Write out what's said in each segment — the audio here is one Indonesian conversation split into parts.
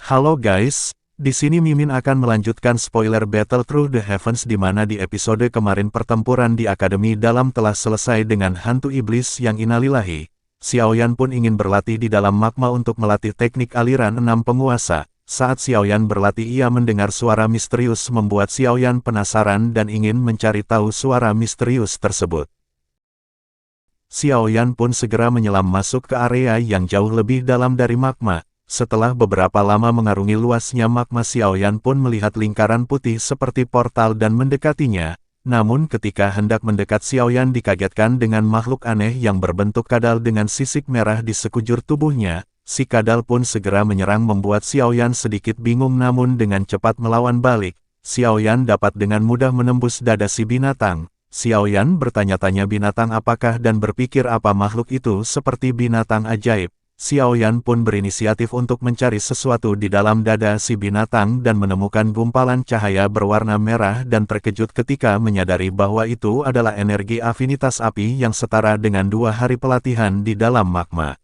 Halo guys, di sini Mimin akan melanjutkan spoiler Battle Through the Heavens di mana di episode kemarin pertempuran di Akademi Dalam telah selesai dengan hantu iblis yang innalillahi. Xiaoyan pun ingin berlatih di dalam magma untuk melatih teknik aliran 6 penguasa. Saat Xiaoyan berlatih ia mendengar suara misterius membuat Xiaoyan penasaran dan ingin mencari tahu suara misterius tersebut. Xiaoyan pun segera menyelam masuk ke area yang jauh lebih dalam dari magma. Setelah beberapa lama mengarungi luasnya magma, Xiaoyan pun melihat lingkaran putih seperti portal dan mendekatinya. Namun ketika hendak mendekat, Xiaoyan dikagetkan dengan makhluk aneh yang berbentuk kadal dengan sisik merah di sekujur tubuhnya. Si kadal pun segera menyerang membuat Xiaoyan sedikit bingung, namun dengan cepat melawan balik. Xiaoyan dapat dengan mudah menembus dada si binatang. Xiaoyan bertanya-tanya binatang apakah dan berpikir apa makhluk itu seperti binatang ajaib. Xiaoyan pun berinisiatif untuk mencari sesuatu di dalam dada si binatang dan menemukan gumpalan cahaya berwarna merah dan terkejut ketika menyadari bahwa itu adalah energi afinitas api yang setara dengan 2 hari pelatihan di dalam magma.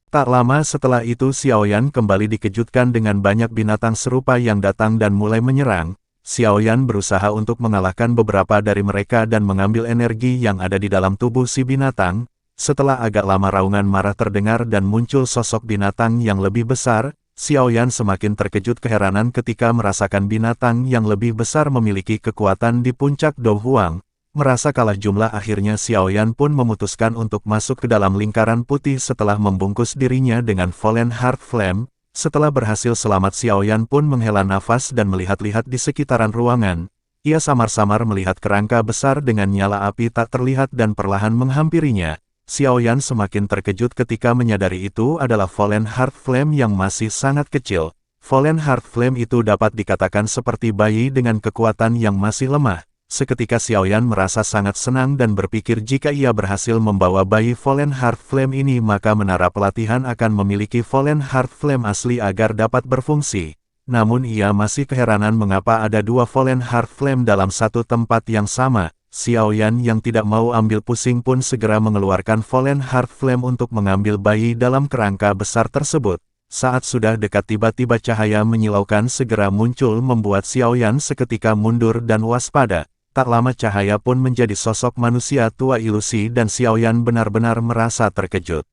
Tak lama setelah itu Xiaoyan kembali dikejutkan dengan banyak binatang serupa yang datang dan mulai menyerang. Xiaoyan berusaha untuk mengalahkan beberapa dari mereka dan mengambil energi yang ada di dalam tubuh si binatang. Setelah agak lama raungan marah terdengar dan muncul sosok binatang yang lebih besar, Xiaoyan semakin terkejut keheranan ketika merasakan binatang yang lebih besar memiliki kekuatan di puncak Do Huang. Merasa kalah jumlah, akhirnya Xiaoyan pun memutuskan untuk masuk ke dalam lingkaran putih setelah membungkus dirinya dengan Fallen Heart Flame. Setelah berhasil selamat, Xiaoyan pun menghela nafas dan melihat-lihat di sekitaran ruangan. Ia samar-samar melihat kerangka besar dengan nyala api tak terlihat dan perlahan menghampirinya. Xiaoyan semakin terkejut ketika menyadari itu adalah Fallen Heart Flame yang masih sangat kecil. Fallen Heart Flame itu dapat dikatakan seperti bayi dengan kekuatan yang masih lemah. Seketika Xiaoyan merasa sangat senang dan berpikir jika ia berhasil membawa bayi Fallen Heart Flame ini, maka menara pelatihan akan memiliki Fallen Heart Flame asli agar dapat berfungsi. Namun ia masih keheranan mengapa ada 2 Fallen Heart Flame dalam satu tempat yang sama. Xiaoyan yang tidak mau ambil pusing pun segera mengeluarkan Fallen Heart Flame untuk mengambil bayi dalam kerangka besar tersebut. Saat sudah dekat, tiba-tiba cahaya menyilaukan segera muncul membuat Xiaoyan seketika mundur dan waspada. Tak lama cahaya pun menjadi sosok manusia tua ilusi dan Xiaoyan benar-benar merasa terkejut.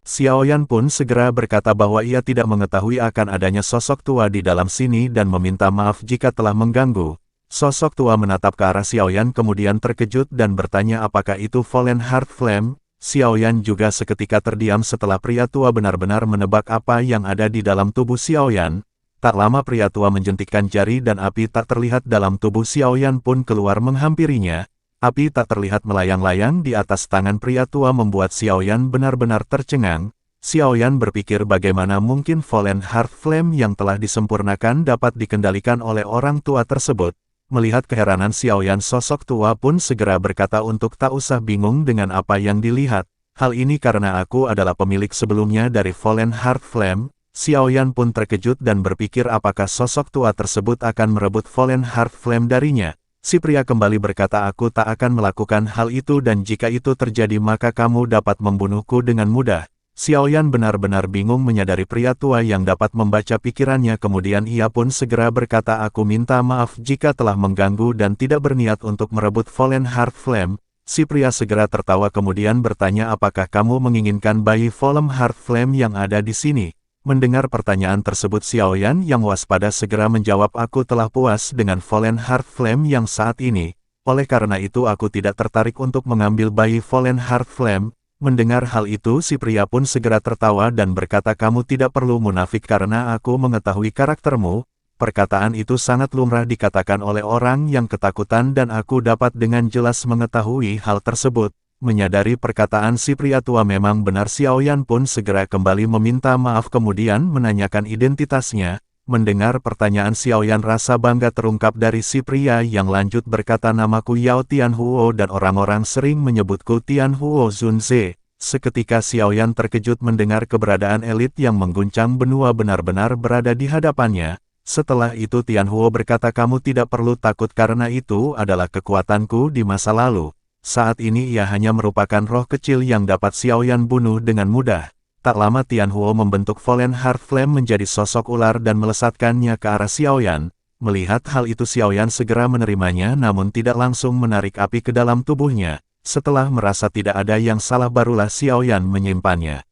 Xiaoyan pun segera berkata bahwa ia tidak mengetahui akan adanya sosok tua di dalam sini dan meminta maaf jika telah mengganggu. Sosok tua menatap ke arah Xiaoyan kemudian terkejut dan bertanya apakah itu Fallen Heart Flame. Xiaoyan juga seketika terdiam setelah pria tua benar-benar menebak apa yang ada di dalam tubuh Xiaoyan. Tak lama pria tua menjentikkan jari dan api tak terlihat dalam tubuh Xiaoyan pun keluar menghampirinya. Api tak terlihat melayang-layang di atas tangan pria tua membuat Xiaoyan benar-benar tercengang. Xiaoyan berpikir bagaimana mungkin Fallen Heart Flame yang telah disempurnakan dapat dikendalikan oleh orang tua tersebut. Melihat keheranan Xiaoyan, sosok tua pun segera berkata untuk tak usah bingung dengan apa yang dilihat. Hal ini karena aku adalah pemilik sebelumnya dari Fallen Heart Flame. Xiaoyan pun terkejut dan berpikir apakah sosok tua tersebut akan merebut Fallen Heart Flame darinya. Si pria kembali berkata, aku tak akan melakukan hal itu dan jika itu terjadi maka kamu dapat membunuhku dengan mudah. Xiaoyan benar-benar bingung menyadari pria tua yang dapat membaca pikirannya, kemudian ia pun segera berkata, aku minta maaf jika telah mengganggu dan tidak berniat untuk merebut Fallen Heart Flame. Si pria segera tertawa kemudian bertanya apakah kamu menginginkan bayi Fallen Heart Flame yang ada di sini. Mendengar pertanyaan tersebut Xiaoyan yang waspada segera menjawab, aku telah puas dengan Fallen Heart Flame yang saat ini. Oleh karena itu aku tidak tertarik untuk mengambil bayi Fallen Heart Flame. Mendengar hal itu si pria pun segera tertawa dan berkata, kamu tidak perlu munafik karena aku mengetahui karaktermu. Perkataan itu sangat lumrah dikatakan oleh orang yang ketakutan dan aku dapat dengan jelas mengetahui hal tersebut. Menyadari perkataan si pria tua memang benar, Xiaoyan pun segera kembali meminta maaf kemudian menanyakan identitasnya. Mendengar pertanyaan Xiaoyan, rasa bangga terungkap dari si pria yang lanjut berkata, namaku Yao Tianhuo dan orang-orang sering menyebutku Tianhuo Zunze. Seketika Xiaoyan terkejut mendengar keberadaan elit yang mengguncang benua benar-benar berada di hadapannya. Setelah itu Tianhuo berkata, kamu tidak perlu takut karena itu adalah kekuatanku di masa lalu. Saat ini ia hanya merupakan roh kecil yang dapat Xiaoyan bunuh dengan mudah. Tak lama Tian Huo membentuk Fallen Heart Flame menjadi sosok ular dan melesatkannya ke arah Xiaoyan. Melihat hal itu Xiaoyan segera menerimanya namun tidak langsung menarik api ke dalam tubuhnya. Setelah merasa tidak ada yang salah barulah Xiaoyan menyimpannya.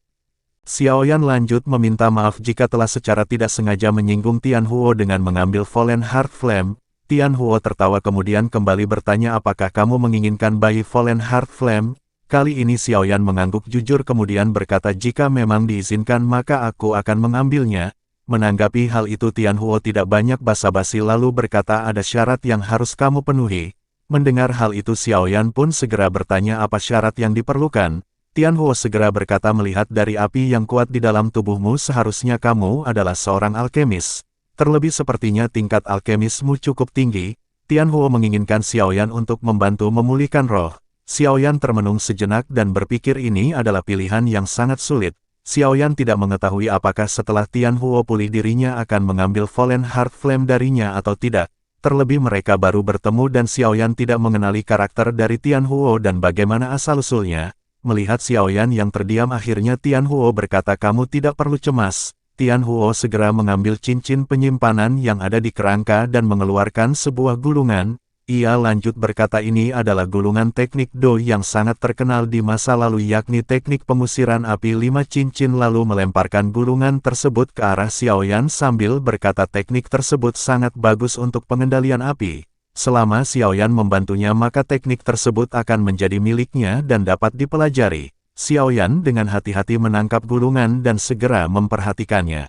Xiaoyan lanjut meminta maaf jika telah secara tidak sengaja menyinggung Tian Huo dengan mengambil Fallen Heart Flame. Tian Huo tertawa kemudian kembali bertanya apakah kamu menginginkan bayi Fallen Heart Flame? Kali ini Xiaoyan mengangguk jujur kemudian berkata jika memang diizinkan maka aku akan mengambilnya. Menanggapi hal itu Tian Huo tidak banyak basa-basi lalu berkata ada syarat yang harus kamu penuhi. Mendengar hal itu Xiaoyan pun segera bertanya apa syarat yang diperlukan. Tian Huo segera berkata melihat dari api yang kuat di dalam tubuhmu seharusnya kamu adalah seorang alkemis. Terlebih sepertinya tingkat alkemismu cukup tinggi. Tian Huo menginginkan Xiaoyan untuk membantu memulihkan roh. Xiaoyan termenung sejenak dan berpikir ini adalah pilihan yang sangat sulit. Xiaoyan tidak mengetahui apakah setelah Tian Huo pulih dirinya akan mengambil Fallen Heart Flame darinya atau tidak. Terlebih mereka baru bertemu dan Xiaoyan tidak mengenali karakter dari Tian Huo dan bagaimana asal-usulnya. Melihat Xiaoyan yang terdiam akhirnya Tian Huo berkata kamu tidak perlu cemas. Tian Huo segera mengambil cincin penyimpanan yang ada di kerangka dan mengeluarkan sebuah gulungan. Ia lanjut berkata ini adalah gulungan teknik Do yang sangat terkenal di masa lalu yakni teknik pengusiran api 5 cincin lalu melemparkan gulungan tersebut ke arah Xiaoyan sambil berkata teknik tersebut sangat bagus untuk pengendalian api. Selama Xiaoyan membantunya maka teknik tersebut akan menjadi miliknya dan dapat dipelajari. Xiaoyan dengan hati-hati menangkap gulungan dan segera memperhatikannya.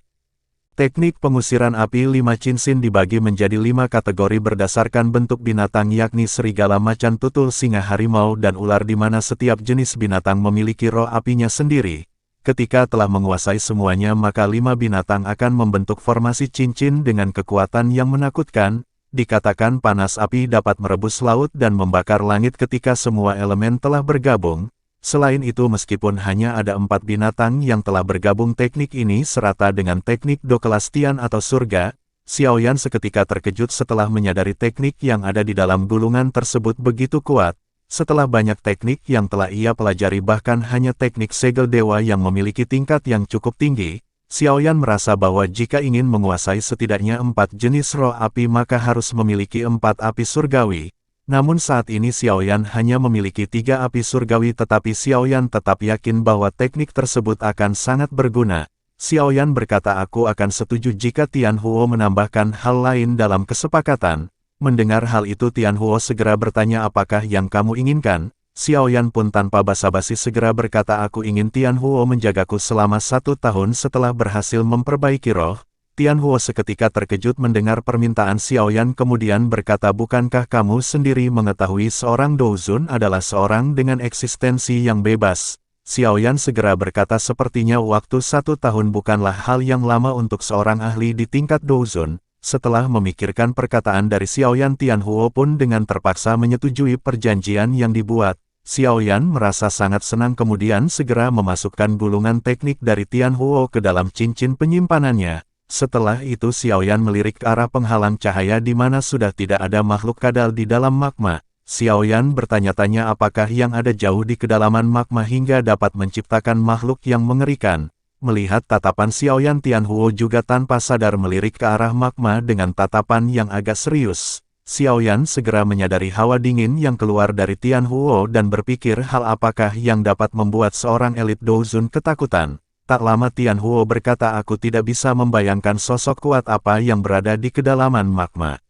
Teknik pengusiran api 5 cincin dibagi menjadi 5 kategori berdasarkan bentuk binatang yakni serigala, macan tutul, singa, harimau, dan ular di mana setiap jenis binatang memiliki roh apinya sendiri. Ketika telah menguasai semuanya maka 5 binatang akan membentuk formasi cincin dengan kekuatan yang menakutkan. Dikatakan panas api dapat merebus laut dan membakar langit ketika semua elemen telah bergabung. Selain itu meskipun hanya ada 4 binatang yang telah bergabung teknik ini serata dengan teknik Do kelas Tian atau surga, Xiaoyan seketika terkejut setelah menyadari teknik yang ada di dalam gulungan tersebut begitu kuat. Setelah banyak teknik yang telah ia pelajari bahkan hanya teknik segel dewa yang memiliki tingkat yang cukup tinggi, Xiaoyan merasa bahwa jika ingin menguasai setidaknya 4 jenis roh api maka harus memiliki 4 api surgawi. Namun saat ini Xiaoyan hanya memiliki 3 api surgawi tetapi Xiaoyan tetap yakin bahwa teknik tersebut akan sangat berguna. Xiaoyan berkata aku akan setuju jika Tian Huo menambahkan hal lain dalam kesepakatan. Mendengar hal itu Tian Huo segera bertanya apakah yang kamu inginkan. Xiaoyan pun tanpa basa-basi segera berkata aku ingin Tian Huo menjagaku selama 1 tahun setelah berhasil memperbaiki roh. Tian Huo seketika terkejut mendengar permintaan Xiaoyan kemudian berkata bukankah kamu sendiri mengetahui seorang Douzun adalah seorang dengan eksistensi yang bebas. Xiaoyan segera berkata sepertinya waktu 1 tahun bukanlah hal yang lama untuk seorang ahli di tingkat Douzun. Setelah memikirkan perkataan dari Xiaoyan Tian Huo pun dengan terpaksa menyetujui perjanjian yang dibuat. Xiaoyan merasa sangat senang kemudian segera memasukkan gulungan teknik dari Tian Huo ke dalam cincin penyimpanannya. Setelah itu Xiaoyan melirik ke arah penghalang cahaya di mana sudah tidak ada makhluk kadal di dalam magma. Xiaoyan bertanya-tanya apakah yang ada jauh di kedalaman magma hingga dapat menciptakan makhluk yang mengerikan. Melihat tatapan Xiaoyan Tian Huo juga tanpa sadar melirik ke arah magma dengan tatapan yang agak serius. Xiaoyan segera menyadari hawa dingin yang keluar dari Tian Huo dan berpikir hal apakah yang dapat membuat seorang elit Douzun ketakutan. Tak lama Tian Huo berkata aku tidak bisa membayangkan sosok kuat apa yang berada di kedalaman magma.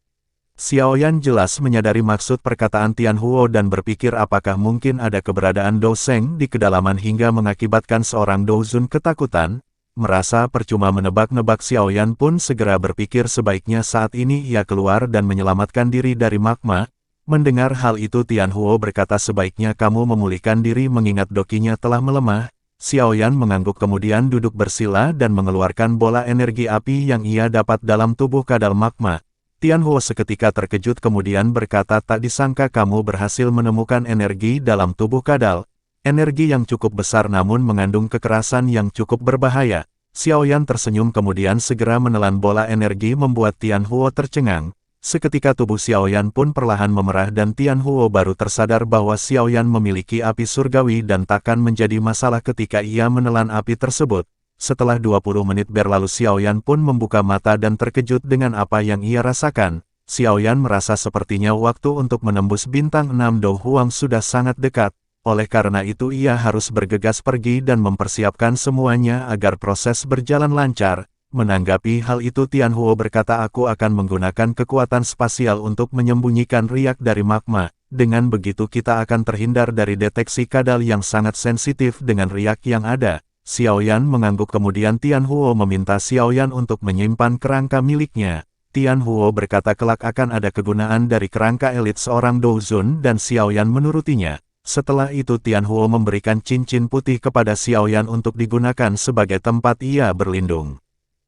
Xiaoyan jelas menyadari maksud perkataan Tian Huo dan berpikir apakah mungkin ada keberadaan Dou Sheng di kedalaman hingga mengakibatkan seorang Douzun ketakutan. Merasa percuma menebak-nebak Xiaoyan pun segera berpikir sebaiknya saat ini ia keluar dan menyelamatkan diri dari magma. Mendengar hal itu Tian Huo berkata sebaiknya kamu memulihkan diri mengingat dokinya telah melemah. Xiaoyan mengangguk kemudian duduk bersila dan mengeluarkan bola energi api yang ia dapat dalam tubuh kadal magma. Tian Huo seketika terkejut kemudian berkata tak disangka kamu berhasil menemukan energi dalam tubuh kadal. Energi yang cukup besar namun mengandung kekerasan yang cukup berbahaya. Xiaoyan tersenyum kemudian segera menelan bola energi membuat Tian Huo tercengang. Seketika tubuh Xiaoyan pun perlahan memerah dan Tian Huo baru tersadar bahwa Xiaoyan memiliki api surgawi dan takkan menjadi masalah ketika ia menelan api tersebut. Setelah 20 menit berlalu Xiaoyan pun membuka mata dan terkejut dengan apa yang ia rasakan. Xiaoyan merasa sepertinya waktu untuk menembus bintang 6 Do Huang sudah sangat dekat. Oleh karena itu ia harus bergegas pergi dan mempersiapkan semuanya agar proses berjalan lancar. Menanggapi hal itu Tianhuo berkata, aku akan menggunakan kekuatan spasial untuk menyembunyikan riak dari magma. Dengan begitu kita akan terhindar dari deteksi kadal yang sangat sensitif dengan riak yang ada. Xiaoyan mengangguk, kemudian Tianhuo meminta Xiaoyan untuk menyimpan kerangka miliknya. Tianhuo berkata kelak akan ada kegunaan dari kerangka elit seorang Douzun dan Xiaoyan menurutinya. Setelah itu Tianhuo memberikan cincin putih kepada Xiaoyan untuk digunakan sebagai tempat ia berlindung.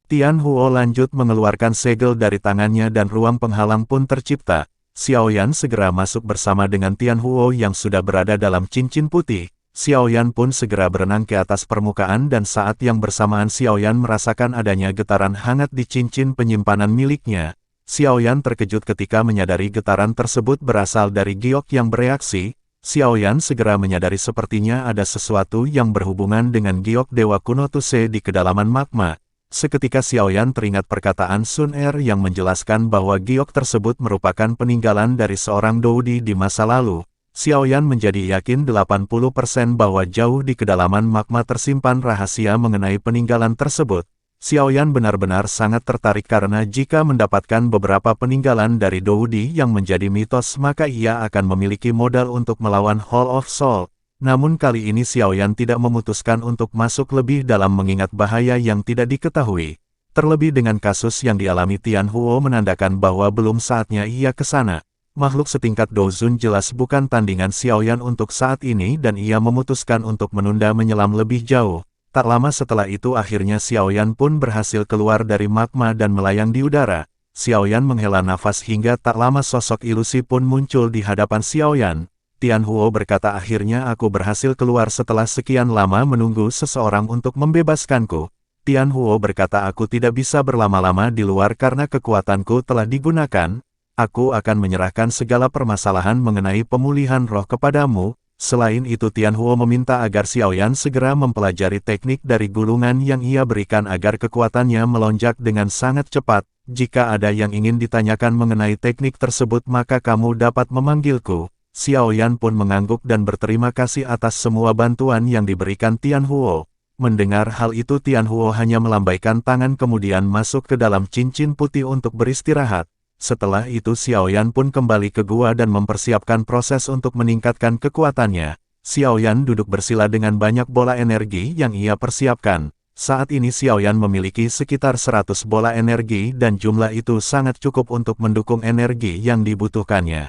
Tianhuo lanjut mengeluarkan segel dari tangannya dan ruang penghalang pun tercipta. Xiaoyan segera masuk bersama dengan Tianhuo yang sudah berada dalam cincin putih. Xiaoyan pun segera berenang ke atas permukaan dan saat yang bersamaan Xiaoyan merasakan adanya getaran hangat di cincin penyimpanan miliknya. Xiaoyan terkejut ketika menyadari getaran tersebut berasal dari giok yang bereaksi. Xiaoyan segera menyadari sepertinya ada sesuatu yang berhubungan dengan giok Dewa Kuno Tuse di kedalaman magma. Seketika Xiaoyan teringat perkataan Sun Er yang menjelaskan bahwa giok tersebut merupakan peninggalan dari seorang doudi di masa lalu. Xiaoyan menjadi yakin 80% bahwa jauh di kedalaman magma tersimpan rahasia mengenai peninggalan tersebut. Xiaoyan benar-benar sangat tertarik karena jika mendapatkan beberapa peninggalan dari doudi yang menjadi mitos maka ia akan memiliki modal untuk melawan Hall of Soul. Namun kali ini Xiaoyan tidak memutuskan untuk masuk lebih dalam mengingat bahaya yang tidak diketahui. Terlebih dengan kasus yang dialami Tianhuo menandakan bahwa belum saatnya ia ke sana. Makhluk setingkat Douzun jelas bukan tandingan Xiaoyan untuk saat ini dan ia memutuskan untuk menunda menyelam lebih jauh. Tak lama setelah itu akhirnya Xiaoyan pun berhasil keluar dari magma dan melayang di udara. Xiaoyan menghela nafas hingga tak lama sosok ilusi pun muncul di hadapan Xiaoyan. Tianhuo berkata, akhirnya aku berhasil keluar setelah sekian lama menunggu seseorang untuk membebaskanku. Tianhuo berkata, aku tidak bisa berlama-lama di luar karena kekuatanku telah digunakan. Aku akan menyerahkan segala permasalahan mengenai pemulihan roh kepadamu. Selain itu Tianhuo meminta agar Xiaoyan segera mempelajari teknik dari gulungan yang ia berikan agar kekuatannya melonjak dengan sangat cepat. Jika ada yang ingin ditanyakan mengenai teknik tersebut maka kamu dapat memanggilku. Xiaoyan pun mengangguk dan berterima kasih atas semua bantuan yang diberikan Tianhuo. Mendengar hal itu Tianhuo hanya melambaikan tangan kemudian masuk ke dalam cincin putih untuk beristirahat. Setelah itu Xiaoyan pun kembali ke gua dan mempersiapkan proses untuk meningkatkan kekuatannya. Xiaoyan duduk bersila dengan banyak bola energi yang ia persiapkan. Saat ini Xiaoyan memiliki sekitar 100 bola energi dan jumlah itu sangat cukup untuk mendukung energi yang dibutuhkannya.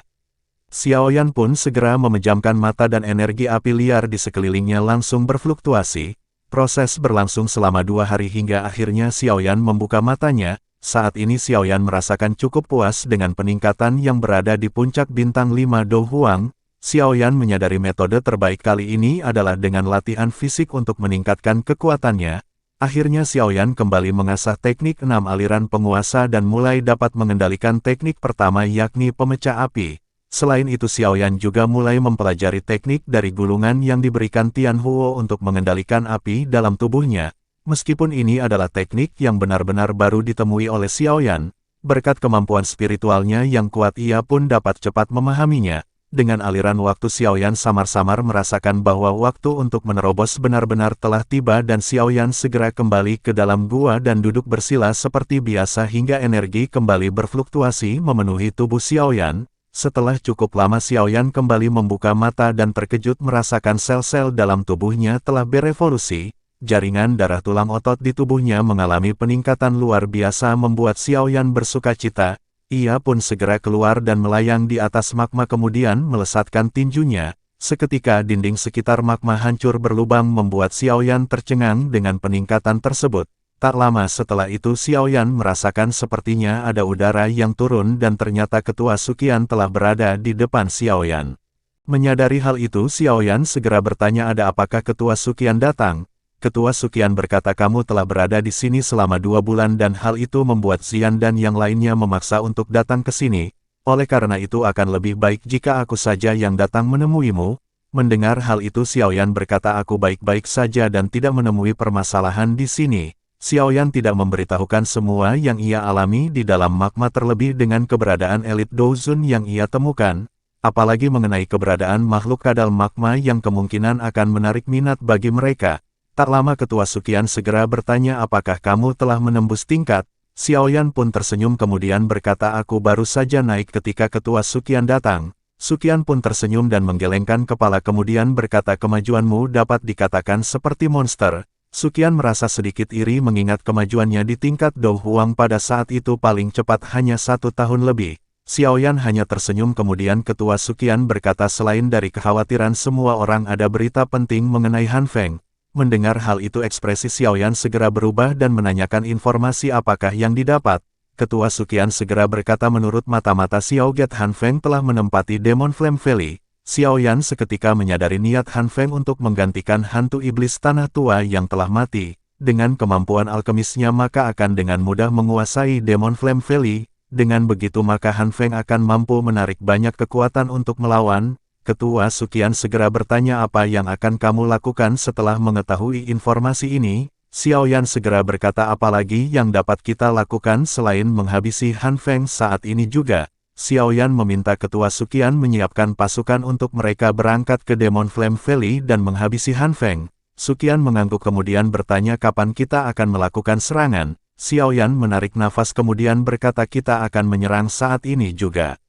Xiaoyan pun segera memejamkan mata dan energi api liar di sekelilingnya langsung berfluktuasi. Proses berlangsung selama 2 hari hingga akhirnya Xiaoyan membuka matanya. Saat ini Xiaoyan merasakan cukup puas dengan peningkatan yang berada di puncak bintang 5 Do Huang. Xiaoyan menyadari metode terbaik kali ini adalah dengan latihan fisik untuk meningkatkan kekuatannya. Akhirnya Xiaoyan kembali mengasah teknik 6 aliran penguasa dan mulai dapat mengendalikan teknik pertama yakni pemecah api. Selain itu Xiaoyan juga mulai mempelajari teknik dari gulungan yang diberikan Tianhuo untuk mengendalikan api dalam tubuhnya. Meskipun ini adalah teknik yang benar-benar baru ditemui oleh Xiaoyan, berkat kemampuan spiritualnya yang kuat ia pun dapat cepat memahaminya. Dengan aliran waktu Xiaoyan samar-samar merasakan bahwa waktu untuk menerobos benar-benar telah tiba dan Xiaoyan segera kembali ke dalam gua dan duduk bersila seperti biasa hingga energi kembali berfluktuasi memenuhi tubuh Xiaoyan. Setelah cukup lama Xiaoyan kembali membuka mata dan terkejut merasakan sel-sel dalam tubuhnya telah berevolusi. Jaringan darah tulang otot di tubuhnya mengalami peningkatan luar biasa membuat Xiaoyan bersukacita. Ia pun segera keluar dan melayang di atas magma kemudian melesatkan tinjunya. Seketika dinding sekitar magma hancur berlubang membuat Xiaoyan tercengang dengan peningkatan tersebut. Tak lama setelah itu Xiaoyan merasakan sepertinya ada udara yang turun dan ternyata Ketua Suqian telah berada di depan Xiaoyan. Menyadari hal itu Xiaoyan segera bertanya ada apakah Ketua Suqian datang. Ketua Suqian berkata kamu telah berada di sini selama 2 bulan dan hal itu membuat Xian dan yang lainnya memaksa untuk datang ke sini. Oleh karena itu akan lebih baik jika aku saja yang datang menemuimu. Mendengar hal itu Xiaoyan berkata aku baik-baik saja dan tidak menemui permasalahan di sini. Xiaoyan tidak memberitahukan semua yang ia alami di dalam magma terlebih dengan keberadaan elit Douzun yang ia temukan, apalagi mengenai keberadaan makhluk kadal magma yang kemungkinan akan menarik minat bagi mereka. Tak lama Ketua Sukian segera bertanya apakah kamu telah menembus tingkat. Xiaoyan pun tersenyum kemudian berkata aku baru saja naik ketika Ketua Sukian datang. Sukian pun tersenyum dan menggelengkan kepala kemudian berkata kemajuanmu dapat dikatakan seperti monster. Sukian merasa sedikit iri mengingat kemajuannya di tingkat Dou Huang pada saat itu paling cepat hanya 1 tahun lebih. Xiaoyan hanya tersenyum kemudian Ketua Sukian berkata selain dari kekhawatiran semua orang ada berita penting mengenai Han Feng. Mendengar hal itu ekspresi Xiaoyan segera berubah dan menanyakan informasi apakah yang didapat. Ketua Sukian segera berkata menurut mata-mata Xiaoget Han Feng telah menempati Demon Flame Valley. Xiaoyan seketika menyadari niat Han Feng untuk menggantikan hantu iblis tanah tua yang telah mati. Dengan kemampuan alkemisnya maka akan dengan mudah menguasai Demon Flame Valley. Dengan begitu maka Han Feng akan mampu menarik banyak kekuatan untuk melawan. Ketua Sukian segera bertanya apa yang akan kamu lakukan setelah mengetahui informasi ini. Xiaoyan segera berkata apalagi yang dapat kita lakukan selain menghabisi Han Feng saat ini juga. Xiaoyan meminta Ketua Sukian menyiapkan pasukan untuk mereka berangkat ke Demon Flame Valley dan menghabisi Han Feng. Sukian mengangguk kemudian bertanya kapan kita akan melakukan serangan. Xiaoyan menarik nafas kemudian berkata kita akan menyerang saat ini juga.